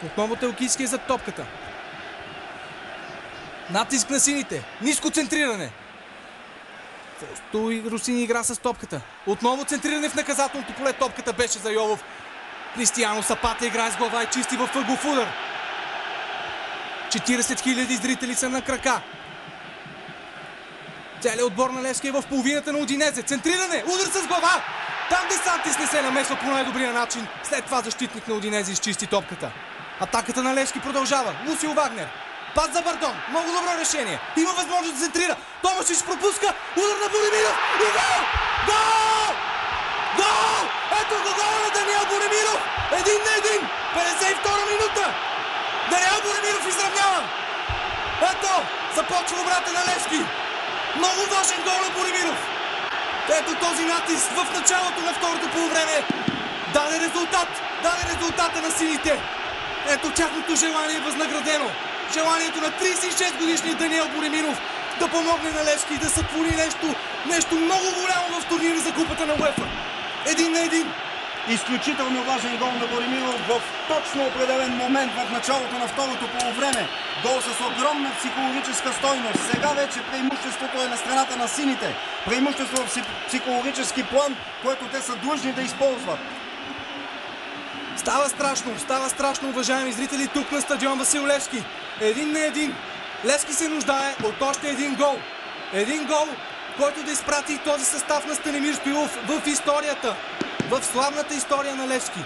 Отново Телкийски е зад топката. Натиск на сините. Ниско центриране. Просто и Русин игра с топката. Отново центриране в наказателното поле. Топката беше за Йолов. Кристияно Сапата играе с глава и чисти във ъгълов удар. 40 000 зрители са на крака. Целият отбор на Левски е в половината на Удинезе. Центриране! Удар с глава! Там Десантис не се намесва по най-добрия начин. След това защитник на Удинезе изчисти топката. Атаката на Левски продължава. Лусио Вагнер. Пас за Бардон. Много добро решение. Има възможност да центрира. Томашич пропуска. Удар на Боремиров. И гол! Гол! Гол! Ето го гола на Даниел Боремиров. 1-1. 52 минута. Даниел Боремиров изравнява. Ето, започва обрата на Левски. Много важен гол на Боремиров. Ето този натиск в началото на второто полувреме даде резултат. Даде резултата на сините. Ето тяхното желание е възнаградено. Желанието на 36 годишния Даниел Боремиров да помогне на Левски и да сътвори нещо много голямо в турнира за купата на УЕФА. 1-1. Изключително важен гол на Боремиров в точно определен момент в началото на второто полувреме. Гол с огромна психологическа стойност. Сега вече преимуществото е на страната на сините. Преимущество в психологически план, което те са длъжни да използват. Става страшно, уважаеми зрители, тук на стадион Васил Левски. 1-1. Левски се нуждае от още един гол. Един гол, който да изпрати този състав на Станимир Стоилов в историята. В славната история на Левски.